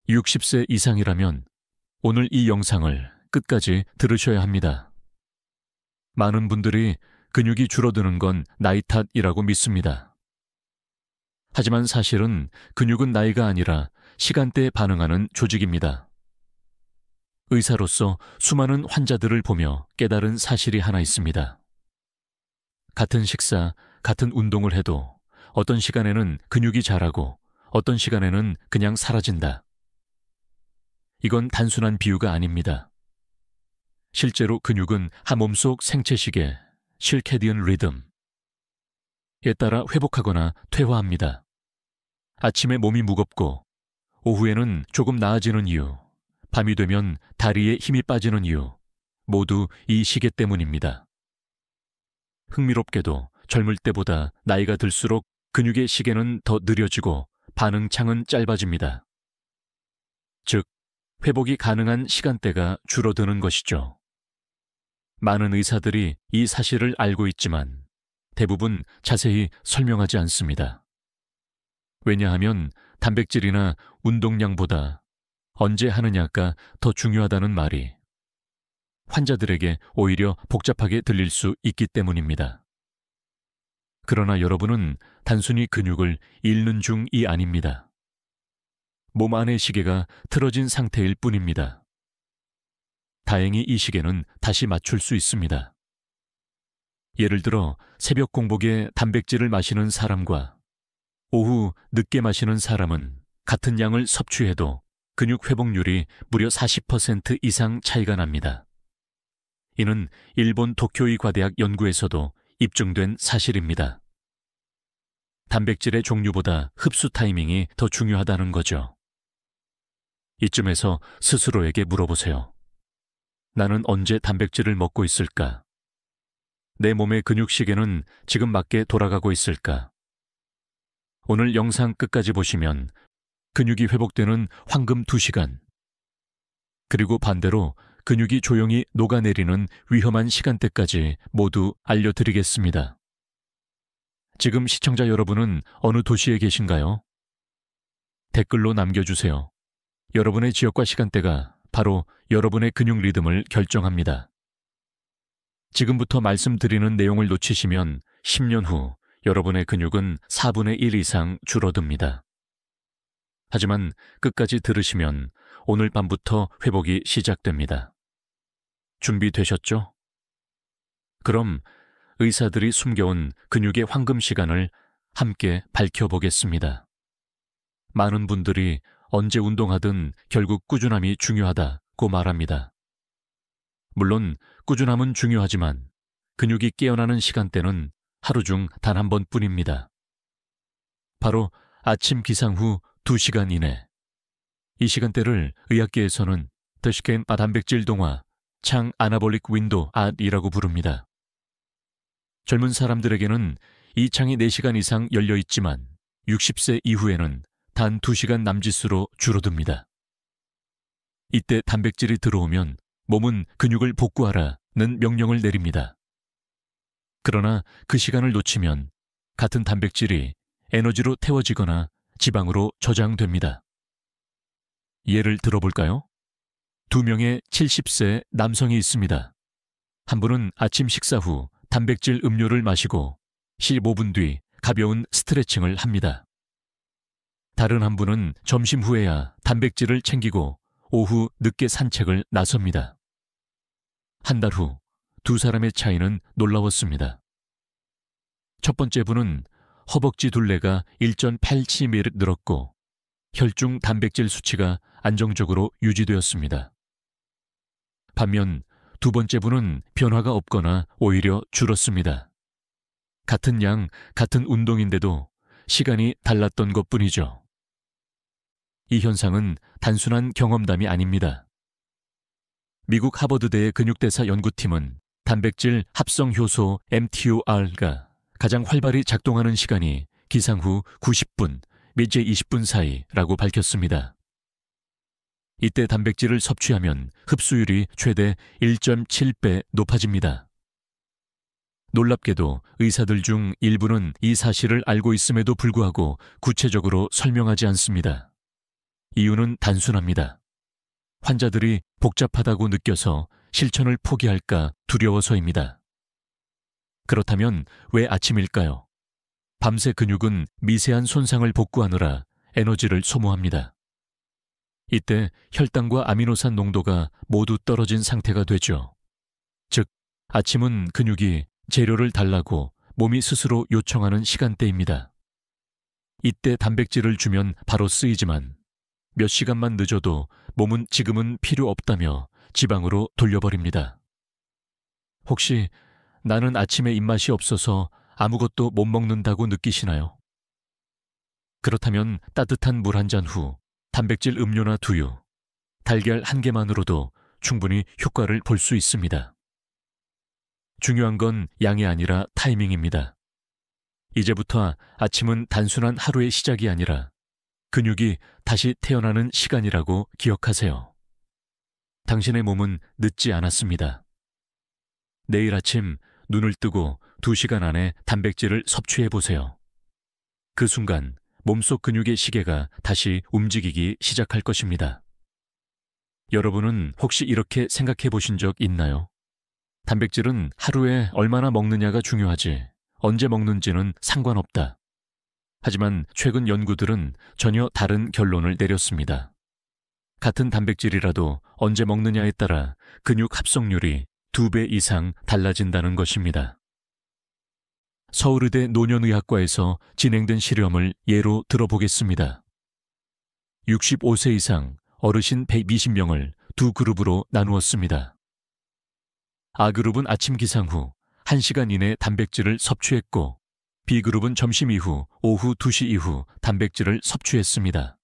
60세 이상이라면 오늘 이 영상을 끝까지 들으셔야 합니다. 많은 분들이 근육이 줄어드는 건 나이 탓이라고 믿습니다. 하지만 사실은 근육은 나이가 아니라 시간대에 반응하는 조직입니다. 의사로서 수많은 환자들을 보며 깨달은 사실이 하나 있습니다. 같은 식사, 같은 운동을 해도 어떤 시간에는 근육이 자라고 어떤 시간에는 그냥 사라진다. 이건 단순한 비유가 아닙니다. 실제로 근육은 한 몸속 생체시계, 실캐디언 리듬에 따라 회복하거나 퇴화합니다. 아침에 몸이 무겁고 오후에는 조금 나아지는 이유, 밤이 되면 다리에 힘이 빠지는 이유, 모두 이 시계 때문입니다. 흥미롭게도 젊을 때보다 나이가 들수록 근육의 시계는 더 느려지고 반응창은 짧아집니다. 즉, 회복이 가능한 시간대가 줄어드는 것이죠. 많은 의사들이 이 사실을 알고 있지만 대부분 자세히 설명하지 않습니다. 왜냐하면 단백질이나 운동량보다 언제 하느냐가 더 중요하다는 말이 환자들에게 오히려 복잡하게 들릴 수 있기 때문입니다. 그러나 여러분은 단순히 근육을 잃는 중이 아닙니다. 몸 안의 시계가 틀어진 상태일 뿐입니다. 다행히 이 시계는 다시 맞출 수 있습니다. 예를 들어 새벽 공복에 단백질을 마시는 사람과 오후 늦게 마시는 사람은 같은 양을 섭취해도 근육 회복률이 무려 40% 이상 차이가 납니다. 이는 일본 도쿄의 과대학 연구에서도 입증된 사실입니다. 단백질의 종류보다 흡수 타이밍이 더 중요하다는 거죠. 이쯤에서 스스로에게 물어보세요. 나는 언제 단백질을 먹고 있을까? 내 몸의 근육 시계는 지금 맞게 돌아가고 있을까? 오늘 영상 끝까지 보시면 근육이 회복되는 황금 2시간, 그리고 반대로 근육이 조용히 녹아내리는 위험한 시간대까지 모두 알려드리겠습니다. 지금 시청자 여러분은 어느 도시에 계신가요? 댓글로 남겨주세요. 여러분의 지역과 시간대가 바로 여러분의 근육 리듬을 결정합니다. 지금부터 말씀드리는 내용을 놓치시면 10년 후 여러분의 근육은 4분의 1 이상 줄어듭니다. 하지만 끝까지 들으시면 오늘 밤부터 회복이 시작됩니다. 준비되셨죠? 그럼 의사들이 숨겨온 근육의 황금 시간을 함께 밝혀보겠습니다. 많은 분들이 언제 운동하든 결국 꾸준함이 중요하다고 말합니다. 물론 꾸준함은 중요하지만 근육이 깨어나는 시간대는 하루 중 단 한 번뿐입니다. 바로 아침 기상 후 2시간 이내. 이 시간대를 의학계에서는 더시켄 단백질 동화, 창 아나볼릭 윈도 이라고 부릅니다. 젊은 사람들에게는 이 창이 4시간 이상 열려 있지만 60세 이후에는 단 2시간 남짓으로 줄어듭니다. 이때 단백질이 들어오면 몸은 근육을 복구하라는 명령을 내립니다. 그러나 그 시간을 놓치면 같은 단백질이 에너지로 태워지거나 지방으로 저장됩니다. 예를 들어볼까요? 2명의 70세 남성이 있습니다. 한 분은 아침 식사 후 단백질 음료를 마시고 15분 뒤 가벼운 스트레칭을 합니다. 다른 한 분은 점심 후에야 단백질을 챙기고 오후 늦게 산책을 나섭니다. 한 달 후 두 사람의 차이는 놀라웠습니다. 첫 번째 분은 허벅지 둘레가 1.8cm 늘었고 혈중 단백질 수치가 안정적으로 유지되었습니다. 반면 두 번째 분은 변화가 없거나 오히려 줄었습니다. 같은 양, 같은 운동인데도 시간이 달랐던 것뿐이죠. 이 현상은 단순한 경험담이 아닙니다. 미국 하버드대의 근육대사 연구팀은 단백질 합성 효소 mTOR가 가장 활발히 작동하는 시간이 기상 후 90분, 미제 20분 사이라고 밝혔습니다. 이때 단백질을 섭취하면 흡수율이 최대 1.7배 높아집니다. 놀랍게도 의사들 중 일부는 이 사실을 알고 있음에도 불구하고 구체적으로 설명하지 않습니다. 이유는 단순합니다. 환자들이 복잡하다고 느껴서 실천을 포기할까 두려워서입니다. 그렇다면 왜 아침일까요? 밤새 근육은 미세한 손상을 복구하느라 에너지를 소모합니다. 이때 혈당과 아미노산 농도가 모두 떨어진 상태가 되죠. 즉, 아침은 근육이 재료를 달라고 몸이 스스로 요청하는 시간대입니다. 이때 단백질을 주면 바로 쓰이지만 몇 시간만 늦어도 몸은 지금은 필요 없다며 지방으로 돌려버립니다. 혹시 나는 아침에 입맛이 없어서 아무것도 못 먹는다고 느끼시나요? 그렇다면 따뜻한 물 한 잔 후 단백질 음료나 두유, 달걀 한 개만으로도 충분히 효과를 볼 수 있습니다. 중요한 건 양이 아니라 타이밍입니다. 이제부터 아침은 단순한 하루의 시작이 아니라 근육이 다시 태어나는 시간이라고 기억하세요. 당신의 몸은 늦지 않았습니다. 내일 아침 눈을 뜨고 2시간 안에 단백질을 섭취해보세요. 그 순간 몸속 근육의 시계가 다시 움직이기 시작할 것입니다. 여러분은 혹시 이렇게 생각해 보신 적 있나요? 단백질은 하루에 얼마나 먹느냐가 중요하지 언제 먹는지는 상관없다. 하지만 최근 연구들은 전혀 다른 결론을 내렸습니다. 같은 단백질이라도 언제 먹느냐에 따라 근육 합성률이 2배 이상 달라진다는 것입니다. 서울의대 노년의학과에서 진행된 실험을 예로 들어보겠습니다. 65세 이상 어르신 120명을 두 그룹으로 나누었습니다. A그룹은 아침 기상 후 1시간 이내 단백질을 섭취했고 B그룹은 점심 이후 오후 2시 이후 단백질을 섭취했습니다.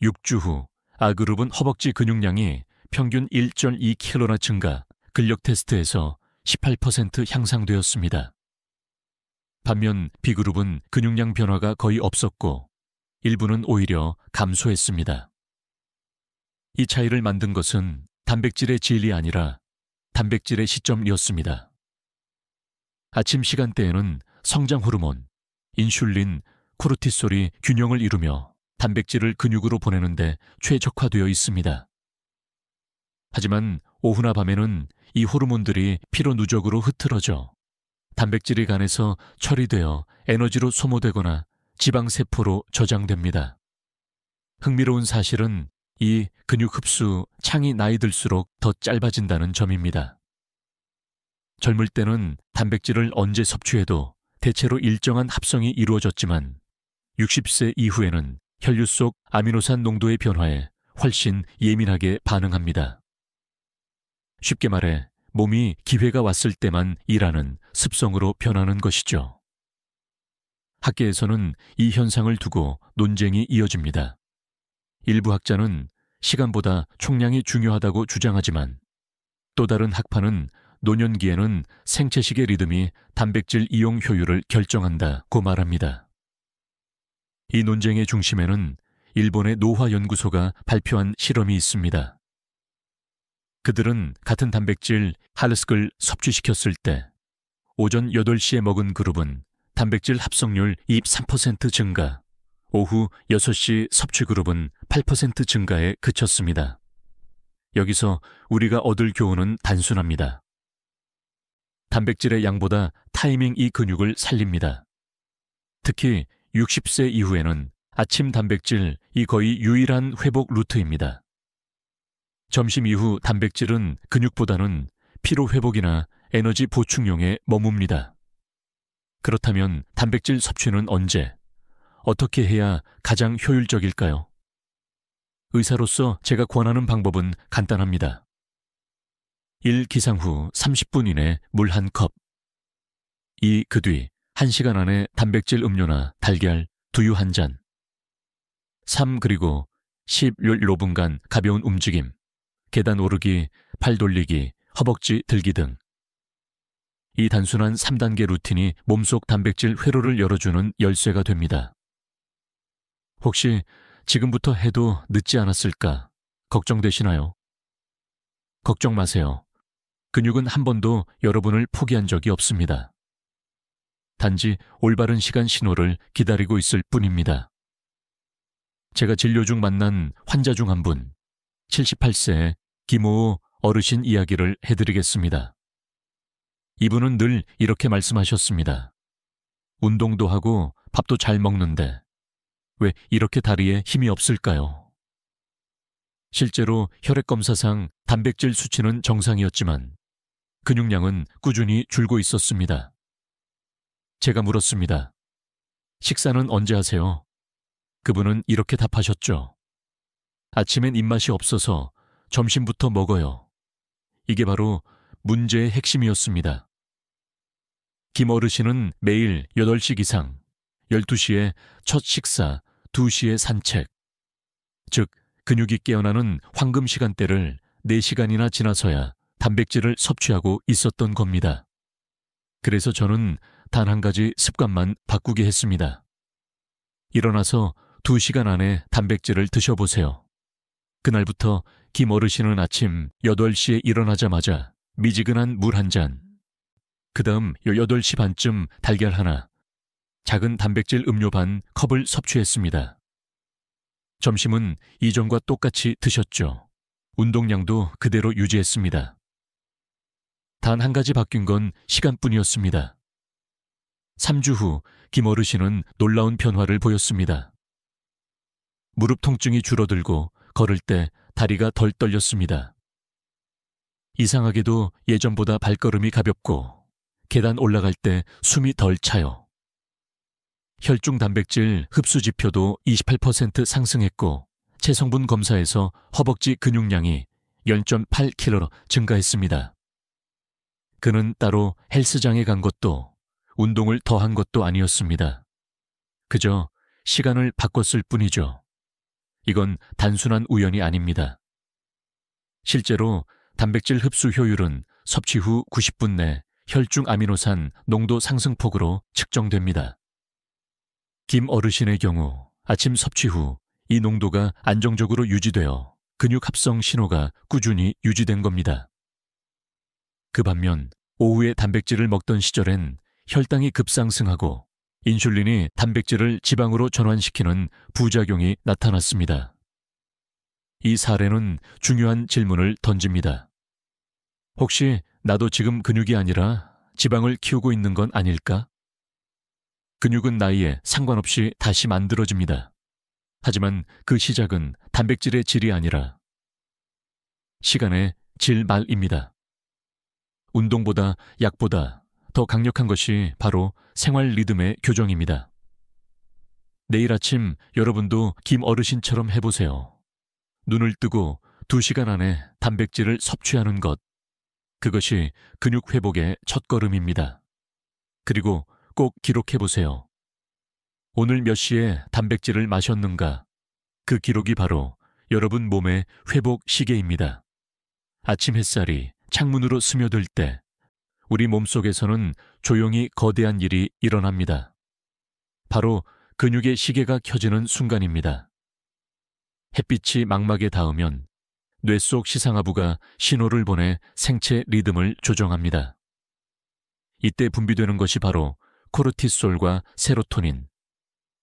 6주 후 A그룹은 허벅지 근육량이 평균 1.2kg나 증가, 근력 테스트에서 18% 향상되었습니다. 반면 B그룹은 근육량 변화가 거의 없었고 일부는 오히려 감소했습니다. 이 차이를 만든 것은 단백질의 질이 아니라 단백질의 시점이었습니다. 아침 시간대에는 성장 호르몬, 인슐린, 코르티솔이 균형을 이루며 단백질을 근육으로 보내는데 최적화되어 있습니다. 하지만 오후나 밤에는 이 호르몬들이 피로 누적으로 흐트러져 단백질이 간에서 처리되어 에너지로 소모되거나 지방세포로 저장됩니다. 흥미로운 사실은 이 근육 흡수 창이 나이 들수록 더 짧아진다는 점입니다. 젊을 때는 단백질을 언제 섭취해도 대체로 일정한 합성이 이루어졌지만 60세 이후에는 혈류 속 아미노산 농도의 변화에 훨씬 예민하게 반응합니다. 쉽게 말해 몸이 기회가 왔을 때만 일하는 습성으로 변하는 것이죠. 학계에서는 이 현상을 두고 논쟁이 이어집니다. 일부 학자는 시간보다 총량이 중요하다고 주장하지만 또 다른 학파는 노년기에는 생체식의 리듬이 단백질 이용 효율을 결정한다고 말합니다. 이 논쟁의 중심에는 일본의 노화연구소가 발표한 실험이 있습니다. 그들은 같은 단백질 하르스를 섭취시켰을 때 오전 8시에 먹은 그룹은 단백질 합성률 23% 증가, 오후 6시 섭취 그룹은 8% 증가에 그쳤습니다. 여기서 우리가 얻을 교훈은 단순합니다. 단백질의 양보다 타이밍이 근육을 살립니다. 특히 60세 이후에는 아침 단백질이 거의 유일한 회복 루트입니다. 점심 이후 단백질은 근육보다는 피로 회복이나 에너지 보충용에 머뭅니다. 그렇다면 단백질 섭취는 언제, 어떻게 해야 가장 효율적일까요? 의사로서 제가 권하는 방법은 간단합니다. 1. 기상 후 30분 이내 물 1컵. 2. 그 뒤 1시간 안에 단백질 음료나 달걀, 두유 1잔. 3. 그리고 15분간 가벼운 움직임, 계단 오르기, 팔 돌리기, 허벅지 들기 등. 이 단순한 3단계 루틴이 몸속 단백질 회로를 열어주는 열쇠가 됩니다. 혹시 지금부터 해도 늦지 않았을까 걱정되시나요? 걱정 마세요. 근육은 한 번도 여러분을 포기한 적이 없습니다. 단지 올바른 시간 신호를 기다리고 있을 뿐입니다. 제가 진료 중 만난 환자 중 한 분, 78세 김호우 어르신 이야기를 해드리겠습니다. 이분은 늘 이렇게 말씀하셨습니다. 운동도 하고 밥도 잘 먹는데 왜 이렇게 다리에 힘이 없을까요? 실제로 혈액검사상 단백질 수치는 정상이었지만 근육량은 꾸준히 줄고 있었습니다. 제가 물었습니다. 식사는 언제 하세요? 그분은 이렇게 답하셨죠. 아침엔 입맛이 없어서 점심부터 먹어요. 이게 바로 문제의 핵심이었습니다. 김 어르신은 매일 8시 기상, 12시에 첫 식사, 2시에 산책, 즉 근육이 깨어나는 황금 시간대를 4시간이나 지나서야 단백질을 섭취하고 있었던 겁니다. 그래서 저는 단 한 가지 습관만 바꾸게 했습니다. 일어나서 2시간 안에 단백질을 드셔보세요. 그날부터 김 어르신은 아침 8시에 일어나자마자 미지근한 물 한 잔, 그 다음 8시 반쯤 달걀 하나, 작은 단백질 음료 반 컵을 섭취했습니다. 점심은 이전과 똑같이 드셨죠. 운동량도 그대로 유지했습니다. 단 한 가지 바뀐 건 시간뿐이었습니다. 3주 후 김 어르신은 놀라운 변화를 보였습니다. 무릎 통증이 줄어들고 걸을 때 다리가 덜 떨렸습니다. 이상하게도 예전보다 발걸음이 가볍고 계단 올라갈 때 숨이 덜 차요. 혈중 단백질 흡수 지표도 28% 상승했고 체성분 검사에서 허벅지 근육량이 0.8kg 증가했습니다. 그는 따로 헬스장에 간 것도 운동을 더 한 것도 아니었습니다. 그저 시간을 바꿨을 뿐이죠. 이건 단순한 우연이 아닙니다. 실제로 단백질 흡수 효율은 섭취 후 90분 내 혈중 아미노산 농도 상승폭으로 측정됩니다. 김 어르신의 경우 아침 섭취 후 이 농도가 안정적으로 유지되어 근육 합성 신호가 꾸준히 유지된 겁니다. 그 반면 오후에 단백질을 먹던 시절엔 혈당이 급상승하고 인슐린이 단백질을 지방으로 전환시키는 부작용이 나타났습니다. 이 사례는 중요한 질문을 던집니다. 혹시 나도 지금 근육이 아니라 지방을 키우고 있는 건 아닐까? 근육은 나이에 상관없이 다시 만들어집니다. 하지만 그 시작은 단백질의 질이 아니라 시간의 질 말입니다. 운동보다 약보다 더 강력한 것이 바로 생활 리듬의 교정입니다. 내일 아침 여러분도 김 어르신처럼 해보세요. 눈을 뜨고 2시간 안에 단백질을 섭취하는 것. 그것이 근육 회복의 첫걸음입니다. 그리고 꼭 기록해보세요. 오늘 몇 시에 단백질을 마셨는가? 그 기록이 바로 여러분 몸의 회복 시계입니다. 아침 햇살이 창문으로 스며들 때 우리 몸속에서는 조용히 거대한 일이 일어납니다. 바로 근육의 시계가 켜지는 순간입니다. 햇빛이 망막에 닿으면 뇌 속 시상하부가 신호를 보내 생체 리듬을 조정합니다. 이때 분비되는 것이 바로 코르티솔과 세로토닌,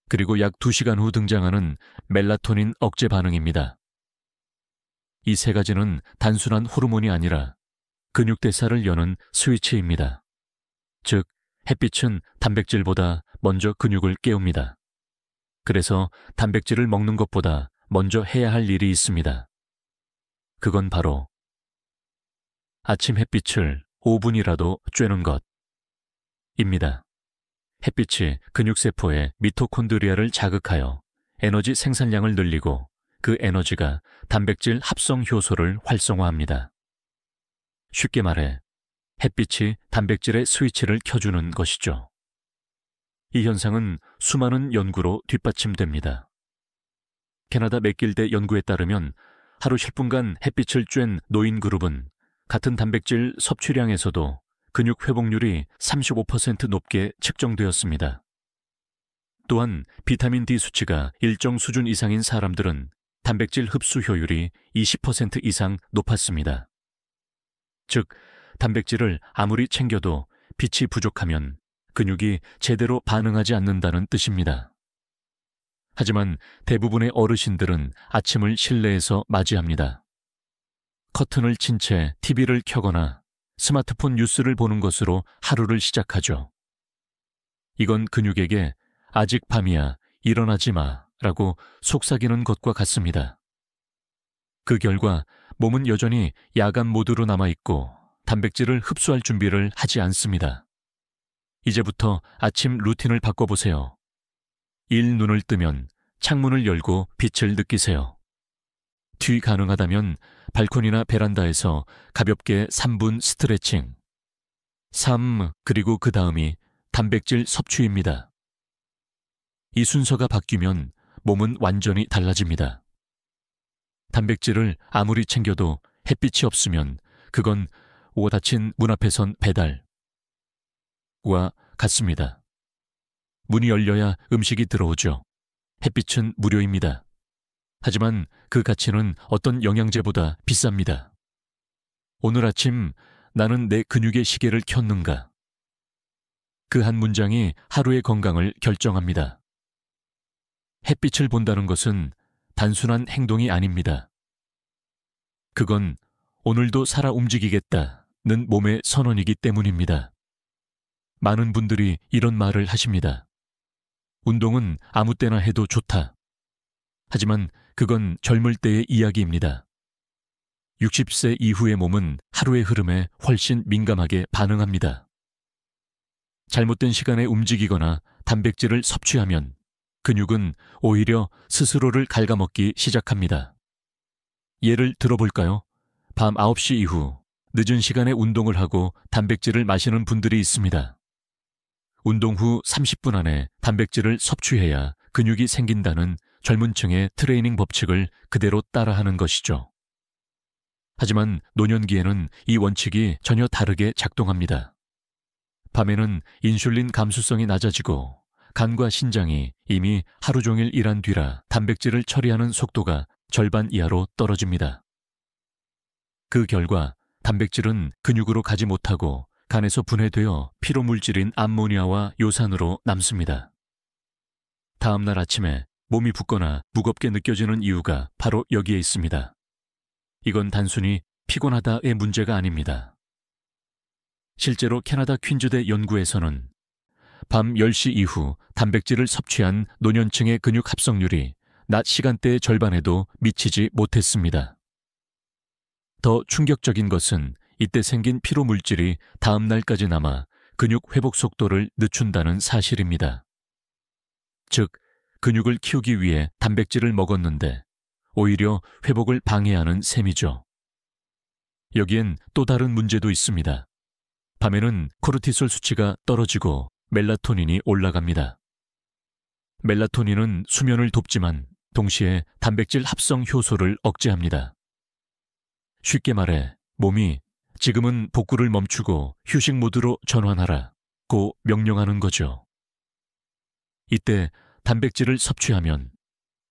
그리고 약 2시간 후 등장하는 멜라토닌 억제 반응입니다. 이 세 가지는 단순한 호르몬이 아니라 근육대사를 여는 스위치입니다. 즉, 햇빛은 단백질보다 먼저 근육을 깨웁니다. 그래서 단백질을 먹는 것보다 먼저 해야 할 일이 있습니다. 그건 바로 아침 햇빛을 5분이라도 쬐는 것입니다. 햇빛이 근육세포의 미토콘드리아를 자극하여 에너지 생산량을 늘리고 그 에너지가 단백질 합성 효소를 활성화합니다. 쉽게 말해 햇빛이 단백질의 스위치를 켜주는 것이죠. 이 현상은 수많은 연구로 뒷받침됩니다. 캐나다 맥길대 연구에 따르면 하루 10분간 햇빛을 쬐는 노인 그룹은 같은 단백질 섭취량에서도 근육 회복률이 35% 높게 측정되었습니다. 또한 비타민 D 수치가 일정 수준 이상인 사람들은 단백질 흡수 효율이 20% 이상 높았습니다. 즉, 단백질을 아무리 챙겨도 빛이 부족하면 근육이 제대로 반응하지 않는다는 뜻입니다. 하지만 대부분의 어르신들은 아침을 실내에서 맞이합니다. 커튼을 친 채 TV를 켜거나 스마트폰 뉴스를 보는 것으로 하루를 시작하죠. 이건 근육에게 아직 밤이야, 일어나지 마 라고 속삭이는 것과 같습니다. 그 결과 몸은 여전히 야간 모드로 남아있고 단백질을 흡수할 준비를 하지 않습니다. 이제부터 아침 루틴을 바꿔보세요. 눈을 뜨면 창문을 열고 빛을 느끼세요. 뒤 가능하다면 발코니나 베란다에서 가볍게 3분 스트레칭. 그리고 그 다음이 단백질 섭취입니다. 이 순서가 바뀌면 몸은 완전히 달라집니다. 단백질을 아무리 챙겨도 햇빛이 없으면 그건 닫힌 문 앞에 선 배달과 같습니다. 문이 열려야 음식이 들어오죠. 햇빛은 무료입니다. 하지만 그 가치는 어떤 영양제보다 비쌉니다. 오늘 아침 나는 내 근육의 시계를 켰는가? 그 한 문장이 하루의 건강을 결정합니다. 햇빛을 본다는 것은 단순한 행동이 아닙니다. 그건 오늘도 살아 움직이겠다는 몸의 선언이기 때문입니다. 많은 분들이 이런 말을 하십니다. 운동은 아무 때나 해도 좋다. 하지만 그건 젊을 때의 이야기입니다. 60세 이후의 몸은 하루의 흐름에 훨씬 민감하게 반응합니다. 잘못된 시간에 움직이거나 단백질을 섭취하면 근육은 오히려 스스로를 갉아먹기 시작합니다. 예를 들어볼까요? 밤 9시 이후 늦은 시간에 운동을 하고 단백질을 마시는 분들이 있습니다. 운동 후 30분 안에 단백질을 섭취해야 근육이 생긴다는 젊은 층의 트레이닝 법칙을 그대로 따라하는 것이죠. 하지만 노년기에는 이 원칙이 전혀 다르게 작동합니다. 밤에는 인슐린 감수성이 낮아지고 간과 신장이 이미 하루 종일 일한 뒤라 단백질을 처리하는 속도가 절반 이하로 떨어집니다. 그 결과 단백질은 근육으로 가지 못하고 간에서 분해되어 피로물질인 암모니아와 요산으로 남습니다. 다음 날 아침에 몸이 붓거나 무겁게 느껴지는 이유가 바로 여기에 있습니다. 이건 단순히 피곤하다의 문제가 아닙니다. 실제로 캐나다 퀸즈대 연구에서는 밤 10시 이후 단백질을 섭취한 노년층의 근육 합성률이 낮 시간대의 절반에도 미치지 못했습니다. 더 충격적인 것은 이때 생긴 피로물질이 다음 날까지 남아 근육 회복 속도를 늦춘다는 사실입니다. 즉, 근육을 키우기 위해 단백질을 먹었는데 오히려 회복을 방해하는 셈이죠. 여기엔 또 다른 문제도 있습니다. 밤에는 코르티솔 수치가 떨어지고 멜라토닌이 올라갑니다. 멜라토닌은 수면을 돕지만 동시에 단백질 합성 효소를 억제합니다. 쉽게 말해 몸이 지금은 복구를 멈추고 휴식 모드로 전환하라고 명령하는 거죠. 이때 단백질을 섭취하면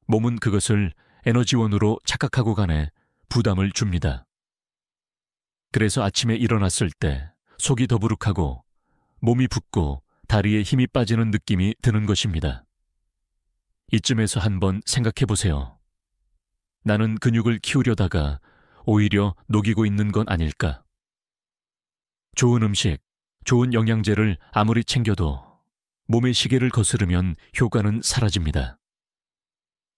몸은 그것을 에너지원으로 착각하고 간에 부담을 줍니다. 그래서 아침에 일어났을 때 속이 더부룩하고 몸이 붓고 다리에 힘이 빠지는 느낌이 드는 것입니다. 이쯤에서 한번 생각해 보세요. 나는 근육을 키우려다가 오히려 녹이고 있는 건 아닐까? 좋은 음식, 좋은 영양제를 아무리 챙겨도 몸의 시계를 거스르면 효과는 사라집니다.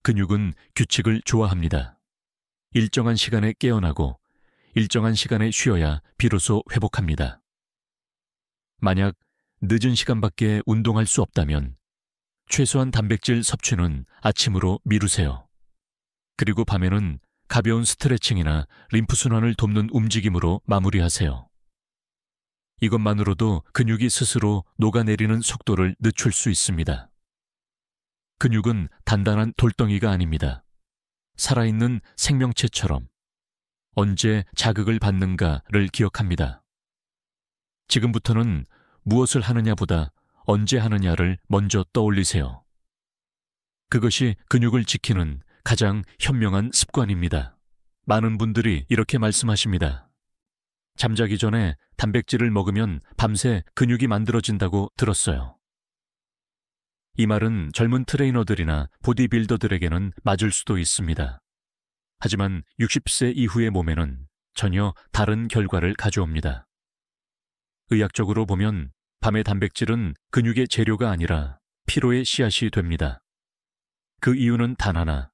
근육은 규칙을 좋아합니다. 일정한 시간에 깨어나고 일정한 시간에 쉬어야 비로소 회복합니다. 만약 늦은 시간밖에 운동할 수 없다면 최소한 단백질 섭취는 아침으로 미루세요. 그리고 밤에는 가벼운 스트레칭이나 림프순환을 돕는 움직임으로 마무리하세요. 이것만으로도 근육이 스스로 녹아내리는 속도를 늦출 수 있습니다. 근육은 단단한 돌덩이가 아닙니다. 살아있는 생명체처럼 언제 자극을 받는가를 기억합니다. 지금부터는 무엇을 하느냐보다 언제 하느냐를 먼저 떠올리세요. 그것이 근육을 지키는 가장 현명한 습관입니다. 많은 분들이 이렇게 말씀하십니다. 잠자기 전에 단백질을 먹으면 밤새 근육이 만들어진다고 들었어요. 이 말은 젊은 트레이너들이나 보디빌더들에게는 맞을 수도 있습니다. 하지만 60세 이후의 몸에는 전혀 다른 결과를 가져옵니다. 의학적으로 보면 밤의 단백질은 근육의 재료가 아니라 피로의 씨앗이 됩니다. 그 이유는 단 하나,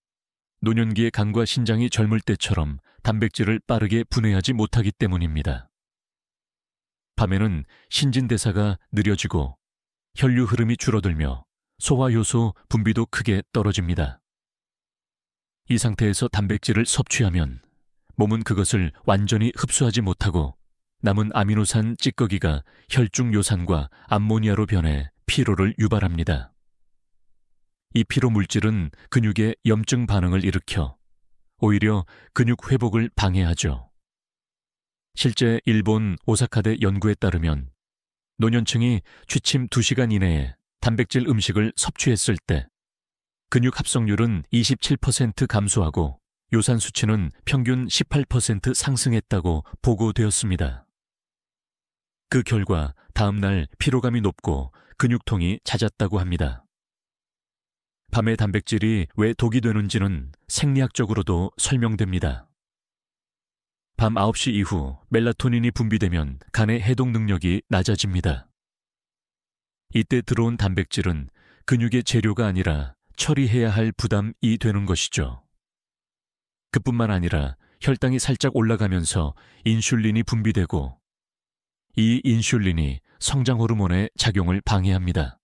노년기의 간과 신장이 젊을 때처럼 단백질을 빠르게 분해하지 못하기 때문입니다. 밤에는 신진대사가 느려지고 혈류 흐름이 줄어들며 소화효소 분비도 크게 떨어집니다. 이 상태에서 단백질을 섭취하면 몸은 그것을 완전히 흡수하지 못하고 남은 아미노산 찌꺼기가 혈중요산과 암모니아로 변해 피로를 유발합니다. 이 피로 물질은 근육에 염증 반응을 일으켜 오히려 근육 회복을 방해하죠. 실제 일본 오사카대 연구에 따르면 노년층이 취침 2시간 이내에 단백질 음식을 섭취했을 때 근육 합성률은 27% 감소하고 요산 수치는 평균 18% 상승했다고 보고되었습니다. 그 결과 다음날 피로감이 높고 근육통이 잦았다고 합니다. 밤의 단백질이 왜 독이 되는지는 생리학적으로도 설명됩니다. 밤 9시 이후 멜라토닌이 분비되면 간의 해독 능력이 낮아집니다. 이때 들어온 단백질은 근육의 재료가 아니라 처리해야 할 부담이 되는 것이죠. 그뿐만 아니라 혈당이 살짝 올라가면서 인슐린이 분비되고 이 인슐린이 성장 호르몬의 작용을 방해합니다.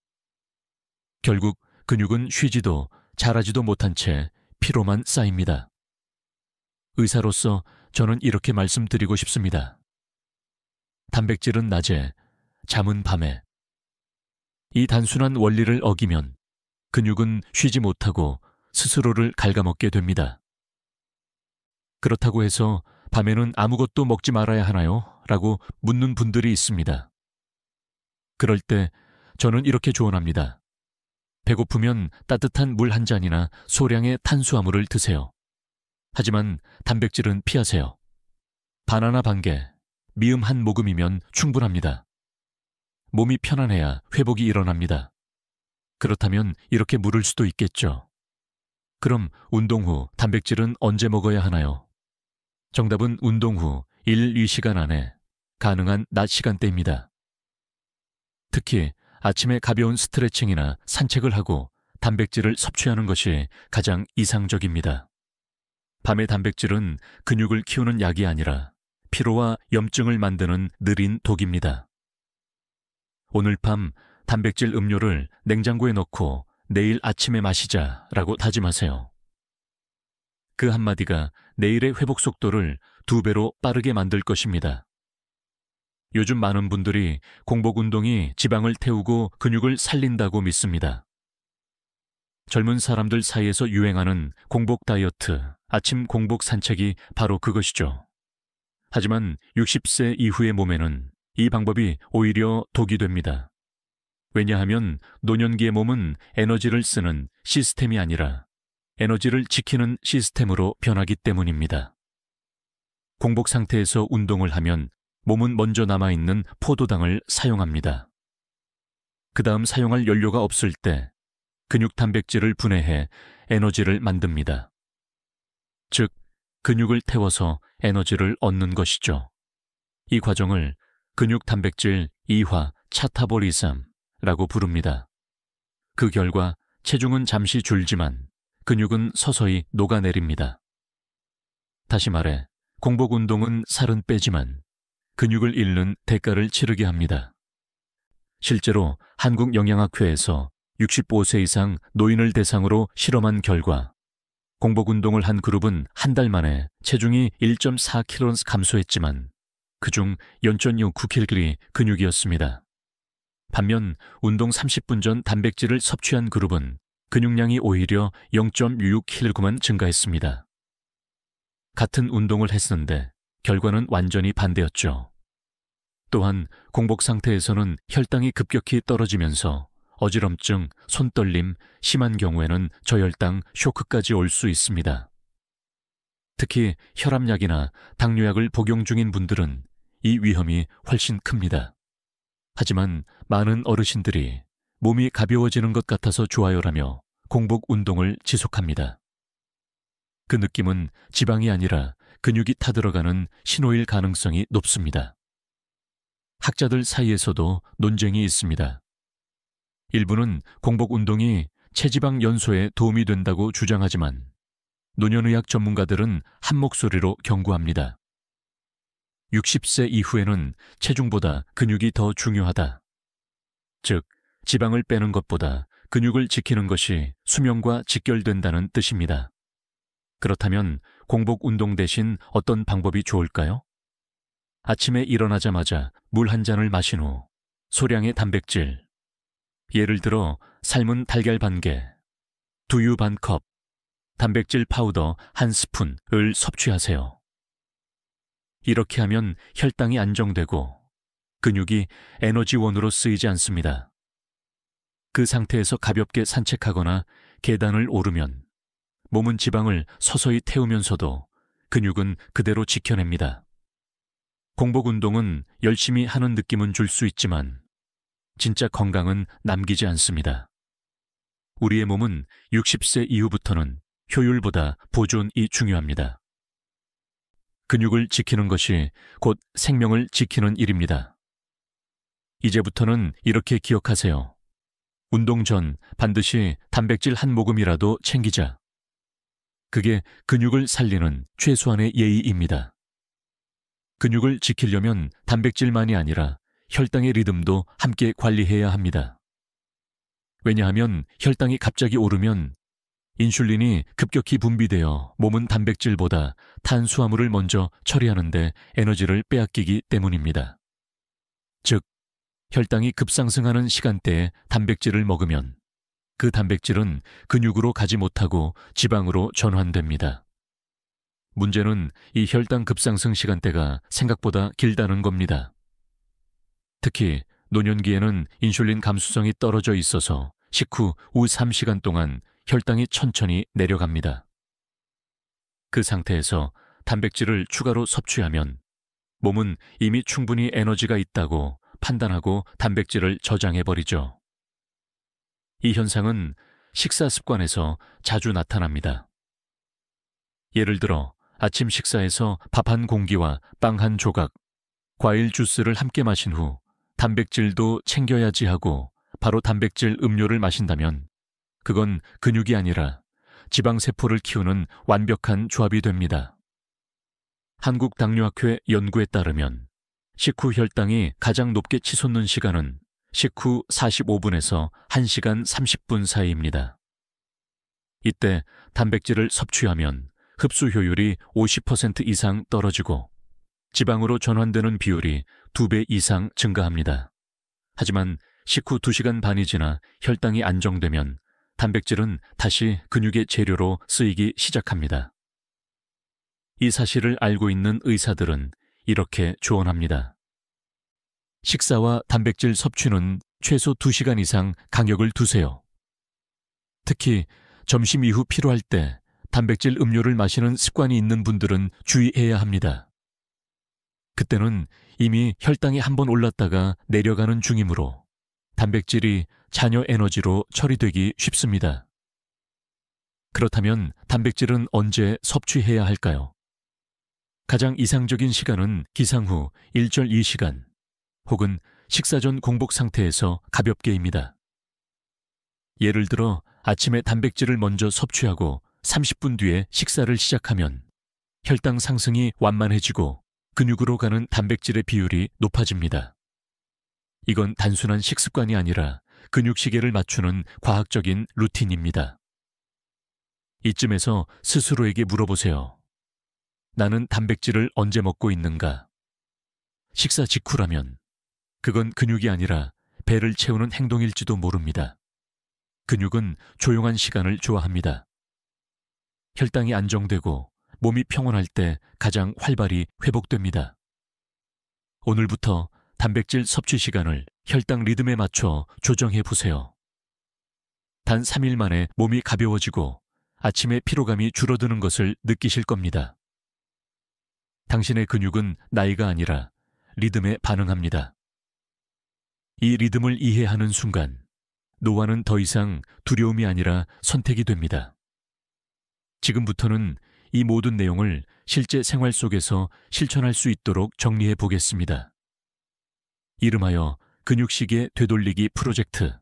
결국 근육은 쉬지도 자라지도 못한 채 피로만 쌓입니다. 의사로서 저는 이렇게 말씀드리고 싶습니다. 단백질은 낮에, 잠은 밤에. 이 단순한 원리를 어기면 근육은 쉬지 못하고 스스로를 갉아먹게 됩니다. 그렇다고 해서 밤에는 아무것도 먹지 말아야 하나요? 라고 묻는 분들이 있습니다. 그럴 때 저는 이렇게 조언합니다. 배고프면 따뜻한 물 한 잔이나 소량의 탄수화물을 드세요. 하지만 단백질은 피하세요. 바나나 반 개, 미음 한 모금이면 충분합니다. 몸이 편안해야 회복이 일어납니다. 그렇다면 이렇게 물을 수도 있겠죠. 그럼 운동 후 단백질은 언제 먹어야 하나요? 정답은 운동 후 1, 2시간 안에 가능한 낮 시간대입니다. 특히 아침에 가벼운 스트레칭이나 산책을 하고 단백질을 섭취하는 것이 가장 이상적입니다. 밤의 단백질은 근육을 키우는 약이 아니라 피로와 염증을 만드는 느린 독입니다. 오늘 밤 단백질 음료를 냉장고에 넣고 내일 아침에 마시자라고 다짐하세요. 그 한마디가 내일의 회복 속도를 2배로 빠르게 만들 것입니다. 요즘 많은 분들이 공복 운동이 지방을 태우고 근육을 살린다고 믿습니다. 젊은 사람들 사이에서 유행하는 공복 다이어트, 아침 공복 산책이 바로 그것이죠. 하지만 60세 이후의 몸에는 이 방법이 오히려 독이 됩니다. 왜냐하면 노년기의 몸은 에너지를 쓰는 시스템이 아니라 에너지를 지키는 시스템으로 변하기 때문입니다. 공복 상태에서 운동을 하면 몸은 먼저 남아있는 포도당을 사용합니다. 그 다음 사용할 연료가 없을 때 근육 단백질을 분해해 에너지를 만듭니다. 즉, 근육을 태워서 에너지를 얻는 것이죠. 이 과정을 근육 단백질 이화 차타볼리즘라고 부릅니다. 그 결과 체중은 잠시 줄지만 근육은 서서히 녹아내립니다. 다시 말해, 공복 운동은 살은 빼지만 근육을 잃는 대가를 치르게 합니다. 실제로 한국영양학회에서 65세 이상 노인을 대상으로 실험한 결과 공복 운동을 한 그룹은 한 달 만에 체중이 1.4kg 감소했지만 그중 0.09kg이 근육이었습니다. 반면 운동 30분 전 단백질을 섭취한 그룹은 근육량이 오히려 0.66kg만 증가했습니다. 같은 운동을 했는데 결과는 완전히 반대였죠. 또한 공복 상태에서는 혈당이 급격히 떨어지면서 어지럼증, 손떨림, 심한 경우에는 저혈당, 쇼크까지 올 수 있습니다. 특히 혈압약이나 당뇨약을 복용 중인 분들은 이 위험이 훨씬 큽니다. 하지만 많은 어르신들이 몸이 가벼워지는 것 같아서 좋아요라며 공복 운동을 지속합니다. 그 느낌은 지방이 아니라 근육이 타들어가는 신호일 가능성이 높습니다. 학자들 사이에서도 논쟁이 있습니다. 일부는 공복 운동이 체지방 연소에 도움이 된다고 주장하지만 노년의학 전문가들은 한 목소리로 경고합니다. 60세 이후에는 체중보다 근육이 더 중요하다. 즉, 지방을 빼는 것보다 근육을 지키는 것이 수명과 직결된다는 뜻입니다. 그렇다면 공복 운동 대신 어떤 방법이 좋을까요? 아침에 일어나자마자 물 한 잔을 마신 후 소량의 단백질, 예를 들어 삶은 달걀 반 개, 두유 반 컵, 단백질 파우더 한 스푼을 섭취하세요. 이렇게 하면 혈당이 안정되고 근육이 에너지원으로 쓰이지 않습니다. 그 상태에서 가볍게 산책하거나 계단을 오르면 몸은 지방을 서서히 태우면서도 근육은 그대로 지켜냅니다. 공복 운동은 열심히 하는 느낌은 줄 수 있지만 진짜 건강은 남기지 않습니다. 우리의 몸은 60세 이후부터는 효율보다 보존이 중요합니다. 근육을 지키는 것이 곧 생명을 지키는 일입니다. 이제부터는 이렇게 기억하세요. 운동 전 반드시 단백질 한 모금이라도 챙기자. 그게 근육을 살리는 최소한의 예의입니다. 근육을 지키려면 단백질만이 아니라 혈당의 리듬도 함께 관리해야 합니다. 왜냐하면 혈당이 갑자기 오르면 인슐린이 급격히 분비되어 몸은 단백질보다 탄수화물을 먼저 처리하는데 에너지를 빼앗기기 때문입니다. 즉, 혈당이 급상승하는 시간대에 단백질을 먹으면 그 단백질은 근육으로 가지 못하고 지방으로 전환됩니다. 문제는 이 혈당 급상승 시간대가 생각보다 길다는 겁니다. 특히 노년기에는 인슐린 감수성이 떨어져 있어서 식후 후 3시간 동안 혈당이 천천히 내려갑니다. 그 상태에서 단백질을 추가로 섭취하면 몸은 이미 충분히 에너지가 있다고 판단하고 단백질을 저장해버리죠. 이 현상은 식사 습관에서 자주 나타납니다. 예를 들어 아침 식사에서 밥 한 공기와 빵 한 조각, 과일 주스를 함께 마신 후 단백질도 챙겨야지 하고 바로 단백질 음료를 마신다면 그건 근육이 아니라 지방세포를 키우는 완벽한 조합이 됩니다. 한국당뇨학회 연구에 따르면 식후 혈당이 가장 높게 치솟는 시간은 식후 45분에서 1시간 30분 사이입니다. 이때 단백질을 섭취하면 흡수 효율이 50% 이상 떨어지고 지방으로 전환되는 비율이 2배 이상 증가합니다. 하지만 식후 2시간 반이 지나 혈당이 안정되면 단백질은 다시 근육의 재료로 쓰이기 시작합니다. 이 사실을 알고 있는 의사들은 이렇게 조언합니다. 식사와 단백질 섭취는 최소 2시간 이상 간격을 두세요. 특히 점심 이후 피로할 때 단백질 음료를 마시는 습관이 있는 분들은 주의해야 합니다. 그때는 이미 혈당이 한번 올랐다가 내려가는 중이므로 단백질이 잔여 에너지로 처리되기 쉽습니다. 그렇다면 단백질은 언제 섭취해야 할까요? 가장 이상적인 시간은 기상 후 1.2시간 혹은 식사 전 공복 상태에서 가볍게입니다. 예를 들어 아침에 단백질을 먼저 섭취하고 30분 뒤에 식사를 시작하면 혈당 상승이 완만해지고 근육으로 가는 단백질의 비율이 높아집니다. 이건 단순한 식습관이 아니라 근육 시계를 맞추는 과학적인 루틴입니다. 이쯤에서 스스로에게 물어보세요. 나는 단백질을 언제 먹고 있는가? 식사 직후라면 그건 근육이 아니라 배를 채우는 행동일지도 모릅니다. 근육은 조용한 시간을 좋아합니다. 혈당이 안정되고 몸이 평온할 때 가장 활발히 회복됩니다. 오늘부터 단백질 섭취 시간을 혈당 리듬에 맞춰 조정해 보세요. 단 3일 만에 몸이 가벼워지고 아침에 피로감이 줄어드는 것을 느끼실 겁니다. 당신의 근육은 나이가 아니라 리듬에 반응합니다. 이 리듬을 이해하는 순간 노화는 더 이상 두려움이 아니라 선택이 됩니다. 지금부터는 이 모든 내용을 실제 생활 속에서 실천할 수 있도록 정리해 보겠습니다. 이름하여 근육시계 되돌리기 프로젝트.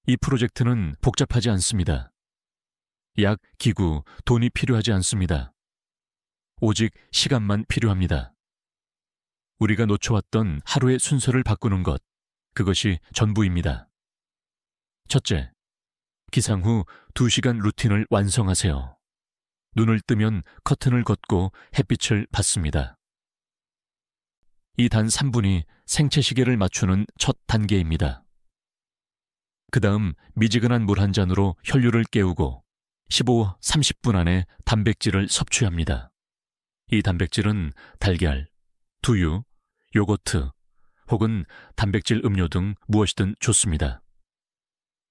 이 프로젝트는 복잡하지 않습니다. 약, 기구, 돈이 필요하지 않습니다. 오직 시간만 필요합니다. 우리가 놓쳐왔던 하루의 순서를 바꾸는 것, 그것이 전부입니다. 첫째, 기상 후 2시간 루틴을 완성하세요. 눈을 뜨면 커튼을 걷고 햇빛을 받습니다. 이 단 3분이 생체 시계를 맞추는 첫 단계입니다. 그 다음 미지근한 물 한 잔으로 혈류를 깨우고 15-30분 안에 단백질을 섭취합니다. 이 단백질은 달걀, 두유, 요거트 혹은 단백질 음료 등 무엇이든 좋습니다.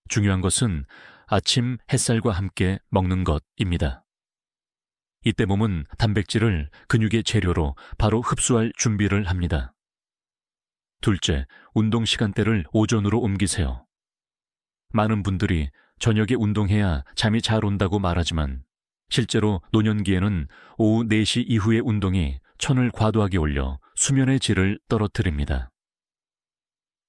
중요한 것은 아침 햇살과 함께 먹는 것입니다. 이때 몸은 단백질을 근육의 재료로 바로 흡수할 준비를 합니다. 둘째, 운동 시간대를 오전으로 옮기세요. 많은 분들이 저녁에 운동해야 잠이 잘 온다고 말하지만 실제로 노년기에는 오후 4시 이후의 운동이 천을 과도하게 올려 수면의 질을 떨어뜨립니다.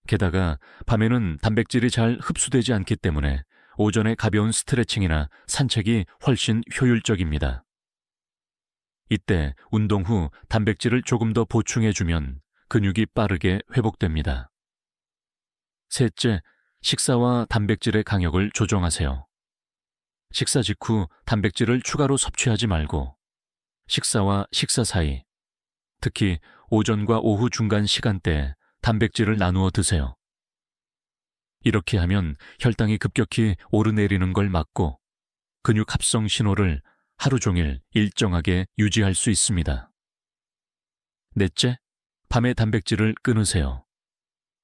게다가 밤에는 단백질이 잘 흡수되지 않기 때문에 오전에 가벼운 스트레칭이나 산책이 훨씬 효율적입니다. 이때 운동 후 단백질을 조금 더 보충해주면 근육이 빠르게 회복됩니다. 셋째, 식사와 단백질의 강역을 조정하세요. 식사 직후 단백질을 추가로 섭취하지 말고 식사와 식사 사이, 특히 오전과 오후 중간 시간대에 단백질을 나누어 드세요. 이렇게 하면 혈당이 급격히 오르내리는 걸 막고 근육 합성 신호를 하루 종일 일정하게 유지할 수 있습니다. 넷째, 밤에 단백질을 끊으세요.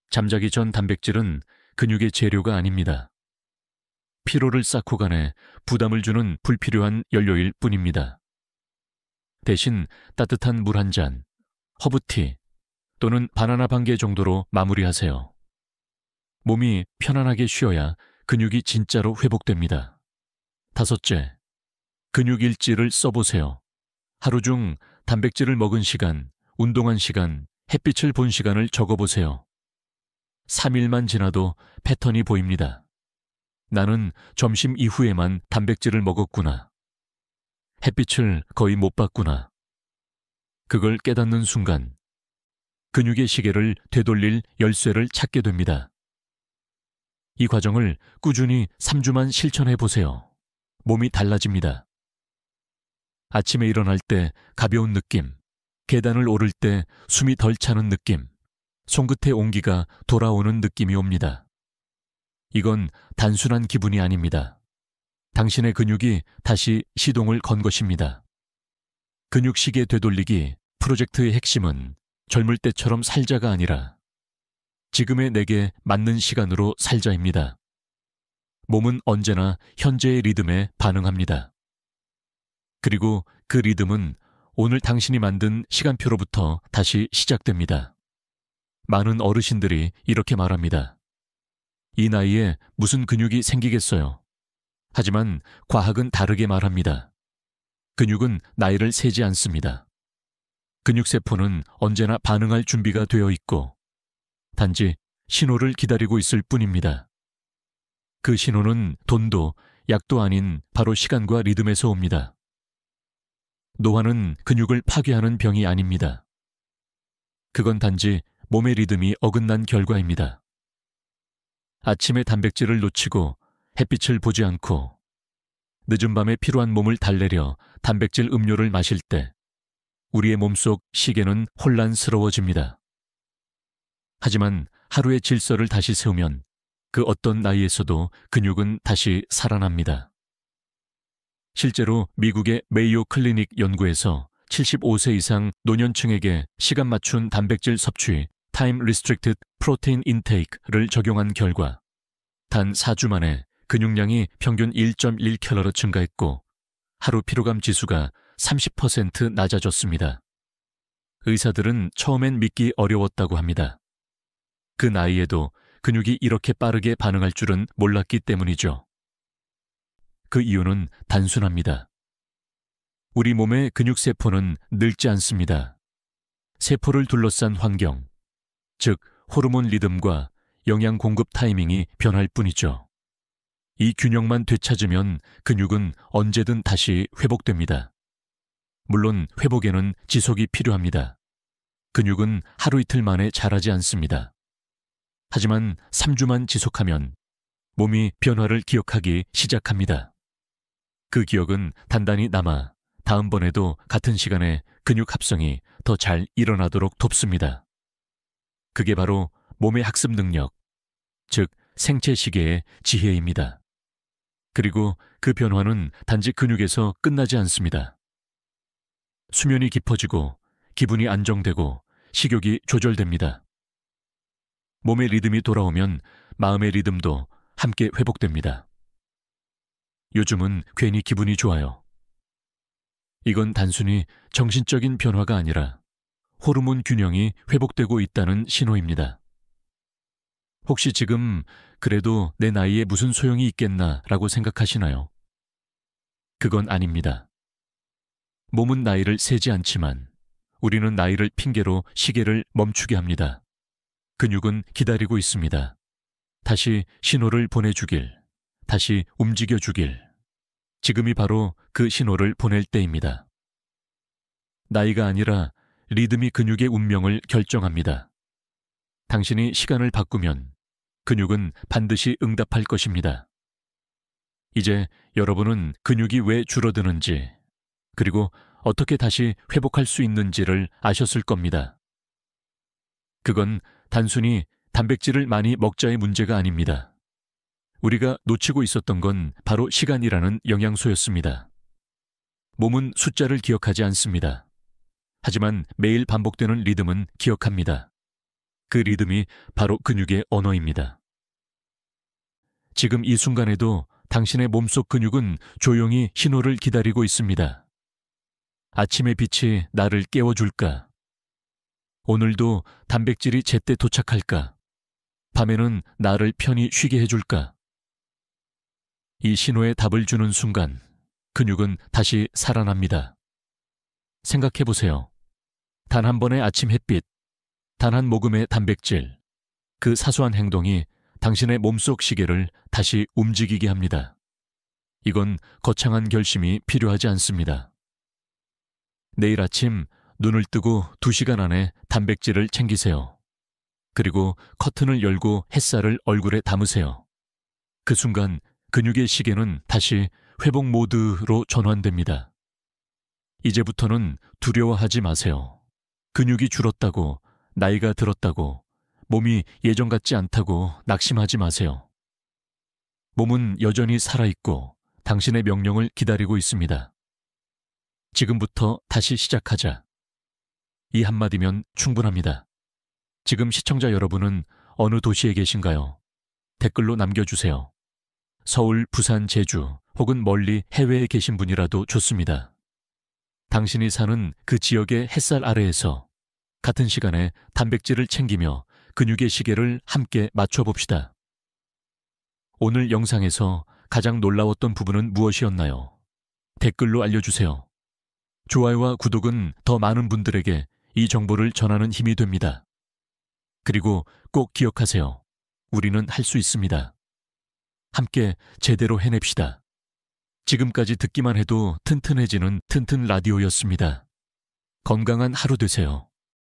잠자기 전 단백질은 근육의 재료가 아닙니다. 피로를 쌓고 가네 부담을 주는 불필요한 연료일 뿐입니다. 대신 따뜻한 물 한 잔, 허브티 또는 바나나 반 개 정도로 마무리하세요. 몸이 편안하게 쉬어야 근육이 진짜로 회복됩니다. 다섯째, 근육 일지를 써보세요. 하루 중 단백질을 먹은 시간, 운동한 시간, 햇빛을 본 시간을 적어보세요. 3일만 지나도 패턴이 보입니다. 나는 점심 이후에만 단백질을 먹었구나. 햇빛을 거의 못 봤구나. 그걸 깨닫는 순간 근육의 시계를 되돌릴 열쇠를 찾게 됩니다. 이 과정을 꾸준히 3주만 실천해 보세요. 몸이 달라집니다. 아침에 일어날 때 가벼운 느낌, 계단을 오를 때 숨이 덜 차는 느낌, 손끝의 온기가 돌아오는 느낌이 옵니다. 이건 단순한 기분이 아닙니다. 당신의 근육이 다시 시동을 건 것입니다. 근육시계 되돌리기 프로젝트의 핵심은 젊을 때처럼 살자가 아니라 지금의 내게 맞는 시간으로 살자입니다. 몸은 언제나 현재의 리듬에 반응합니다. 그리고 그 리듬은 오늘 당신이 만든 시간표로부터 다시 시작됩니다. 많은 어르신들이 이렇게 말합니다. 이 나이에 무슨 근육이 생기겠어요. 하지만 과학은 다르게 말합니다. 근육은 나이를 세지 않습니다. 근육세포는 언제나 반응할 준비가 되어 있고 단지 신호를 기다리고 있을 뿐입니다. 그 신호는 돈도 약도 아닌 바로 시간과 리듬에서 옵니다. 노화는 근육을 파괴하는 병이 아닙니다. 그건 단지 몸의 리듬이 어긋난 결과입니다. 아침에 단백질을 놓치고 햇빛을 보지 않고 늦은 밤에 피로한 몸을 달래려 단백질 음료를 마실 때 우리의 몸속 시계는 혼란스러워집니다. 하지만 하루의 질서를 다시 세우면 그 어떤 나이에서도 근육은 다시 살아납니다. 실제로 미국의 메이오 클리닉 연구에서 75세 이상 노년층에게 시간 맞춘 단백질 섭취 Time Restricted Protein Intake를 적용한 결과 단 4주 만에 근육량이 평균 1.1kcal 증가했고 하루 피로감 지수가 30% 낮아졌습니다. 의사들은 처음엔 믿기 어려웠다고 합니다. 그 나이에도 근육이 이렇게 빠르게 반응할 줄은 몰랐기 때문이죠. 그 이유는 단순합니다. 우리 몸의 근육세포는 늙지 않습니다. 세포를 둘러싼 환경, 즉 호르몬 리듬과 영양 공급 타이밍이 변할 뿐이죠. 이 균형만 되찾으면 근육은 언제든 다시 회복됩니다. 물론 회복에는 지속이 필요합니다. 근육은 하루 이틀 만에 자라지 않습니다. 하지만 3주만 지속하면 몸이 변화를 기억하기 시작합니다. 그 기억은 단단히 남아 다음번에도 같은 시간에 근육 합성이 더 잘 일어나도록 돕습니다. 그게 바로 몸의 학습 능력, 즉 생체 시계의 지혜입니다. 그리고 그 변화는 단지 근육에서 끝나지 않습니다. 수면이 깊어지고 기분이 안정되고 식욕이 조절됩니다. 몸의 리듬이 돌아오면 마음의 리듬도 함께 회복됩니다. 요즘은 괜히 기분이 좋아요. 이건 단순히 정신적인 변화가 아니라 호르몬 균형이 회복되고 있다는 신호입니다. 혹시 지금 그래도 내 나이에 무슨 소용이 있겠나라고 생각하시나요? 그건 아닙니다. 몸은 나이를 세지 않지만 우리는 나이를 핑계로 시계를 멈추게 합니다. 근육은 기다리고 있습니다. 다시 신호를 보내주길, 다시 움직여주길. 지금이 바로 그 신호를 보낼 때입니다. 나이가 아니라 리듬이 근육의 운명을 결정합니다. 당신이 시간을 바꾸면 근육은 반드시 응답할 것입니다. 이제 여러분은 근육이 왜 줄어드는지, 그리고 어떻게 다시 회복할 수 있는지를 아셨을 겁니다. 그건 단순히 단백질을 많이 먹자의 문제가 아닙니다. 우리가 놓치고 있었던 건 바로 시간이라는 영양소였습니다. 몸은 숫자를 기억하지 않습니다. 하지만 매일 반복되는 리듬은 기억합니다. 그 리듬이 바로 근육의 언어입니다. 지금 이 순간에도 당신의 몸속 근육은 조용히 신호를 기다리고 있습니다. 아침의 빛이 나를 깨워줄까? 오늘도 단백질이 제때 도착할까? 밤에는 나를 편히 쉬게 해줄까? 이 신호에 답을 주는 순간 근육은 다시 살아납니다. 생각해보세요. 단 한 번의 아침 햇빛, 단 한 모금의 단백질, 그 사소한 행동이 당신의 몸속 시계를 다시 움직이게 합니다. 이건 거창한 결심이 필요하지 않습니다. 내일 아침 눈을 뜨고 2시간 안에 단백질을 챙기세요. 그리고 커튼을 열고 햇살을 얼굴에 담으세요. 그 순간 근육의 시계는 다시 회복 모드로 전환됩니다. 이제부터는 두려워하지 마세요. 근육이 줄었다고, 나이가 들었다고, 몸이 예전 같지 않다고 낙심하지 마세요. 몸은 여전히 살아있고 당신의 명령을 기다리고 있습니다. 지금부터 다시 시작하자. 이 한마디면 충분합니다. 지금 시청자 여러분은 어느 도시에 계신가요? 댓글로 남겨주세요. 서울, 부산, 제주 혹은 멀리 해외에 계신 분이라도 좋습니다. 당신이 사는 그 지역의 햇살 아래에서 같은 시간에 단백질을 챙기며 근육의 시계를 함께 맞춰봅시다. 오늘 영상에서 가장 놀라웠던 부분은 무엇이었나요? 댓글로 알려주세요. 좋아요와 구독은 더 많은 분들에게 이 정보를 전하는 힘이 됩니다. 그리고 꼭 기억하세요. 우리는 할 수 있습니다. 함께 제대로 해냅시다. 지금까지 듣기만 해도 튼튼해지는 튼튼 라디오였습니다. 건강한 하루 되세요.